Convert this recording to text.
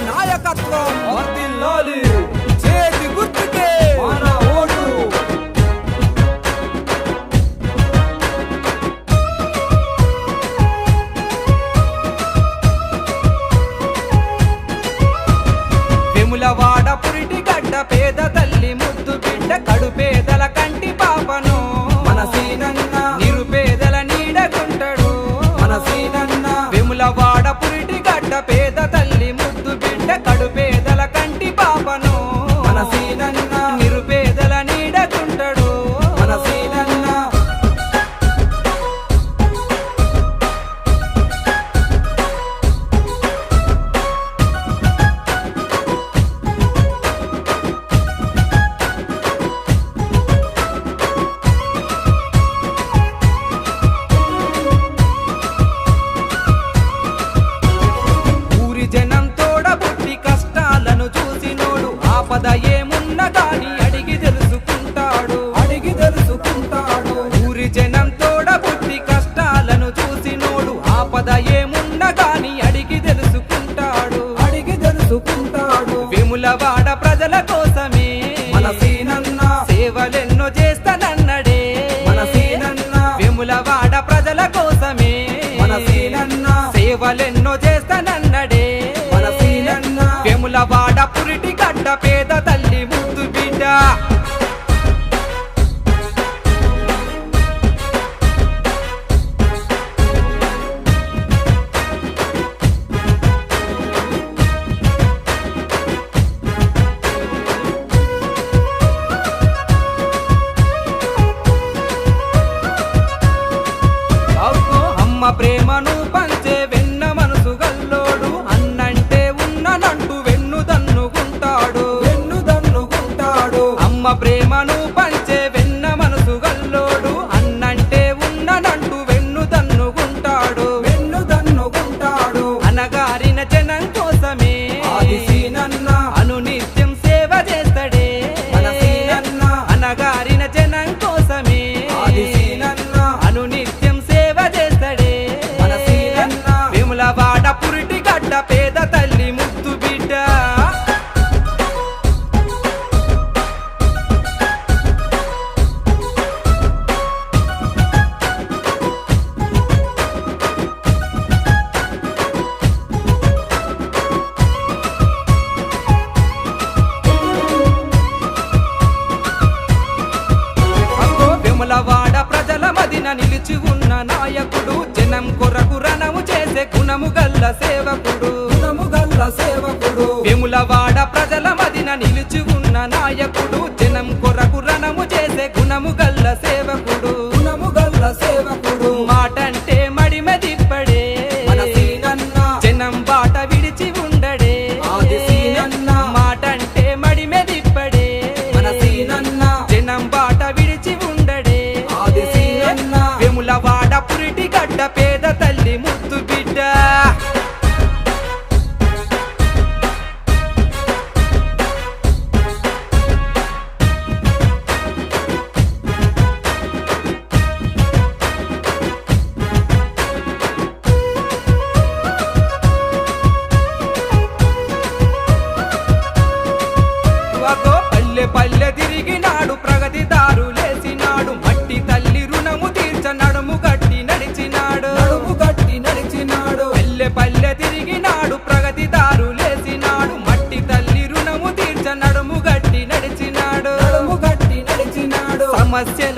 నాయకత్వం వర్ధిల్లాలి చేతి గుర్తుకే మన ఓటు. వెములవాడ పురిటి గడ్డ పేద తల్లి ముద్దు బిడ్డ కడుపేదల కంటి పాపను మన సీనన్న నిరుపేదల నీడగుంటడు మన సీనన్న వెములవాడ పురిటి గడ్డ పేద తల్లి ముద్దు బిడ్డ కడుపేదల కంటి పాపను మన సీనన్న నిరుపేదల నీడగుంటడు మన సీనన్న ఊరి జనం తోడబుట్టి కష్టాలను చూసినోడు ఆపద ఏమున్న గాని అడిగి తెలుసుకుంటాడు అడిగి తెలుసుకుంటాడు. ఊరి జనం తోడబుట్టి కష్టాలను చూసినోడు ఆపద ఏమున్న గాని అడిగి తెలుసుకుంటాడు అడిగి తెలుసుకుంటాడు. వెములవాడ ప్రజల కోసమే మన సీనన్న సేవలెన్నో చేస్తానన్నడే మన సీనన్న వెములవాడ ప్రజల కోసమే మన సీనన్న సేవలెన్నో చేస్తానన్నడే మన సీనన్న వెములవాడ పురిటి గడ్డ పేద తల్లి ముద్దు బిడ్డ అమ్మ ప్రేమను పంచే వెన్న మనసు గల్లోడు అన్నంటే ఉన్ననంటూ వెన్ను దన్నుకుంటాడు వెన్ను దన్నుకుంటాడు. అమ్మ ప్రేమను పంచే వెన్న మనసు గల్లోడు అన్నంటే ఉన్ననంటూ వెన్ను దన్నుకుంటాడు వెన్ను దన్నుకుంటాడు. అనగారిన జనం కోసమే ఆది సీనన్న అనునిత్యం సేవ చేస్తాడే మన సీనన్న అనగారిన జనం కోసమే ఆది సీనన్న అనునిత్యం సేవ చేస్తాడే మన సీనన్న వెములవాడ పురిటి గడ్డ పేద తల్లి ముద్దు బిడ్డ అగో వెములవాడ ప్రజల మదిన నిలిచి ఉన్న నాయకుడు జనం కొరకు రణము చేసే గుణము గల్ల సేవకుడు గుణము గల్ల సేవకుడు. వెములవాడ ప్రజల మదిన నిలిచి ఉన్న నాయకుడు జనం కొరకు రణము చేసే గుణము గల్ల సేవకుడు గుణము గల్ల సేవకుడు. మాటంటే మడిమ దిప్పడే మన సీనన్న జనం బాట విడిచి ఉండడే ఆది సీనన్న మాటంటే మడిమ దిప్పడే మన సీనన్న జనం బాట విడిచి ఉండడే ఆది సీనన్న వెములవాడ పురిటి గడ్డ పేద తల్లి ముద్దు బిడ్డ అగో పల్లె పల్లె తిరిగినాడు ప్రగతి దారులేసినాడు మట్టి తల్లి రుణము తీర్చ నడుము గట్టి నడిచినాడు నడుము గట్టి నడిచినాడు. పల్లె పల్లె తిరిగినాడు ప్రగతి దారులేసినాడు మట్టి తల్లి రుణము తీర్చ నడుము గట్టి నడిచినాడు నడుము గట్టి నడిచినాడు. సమస్యల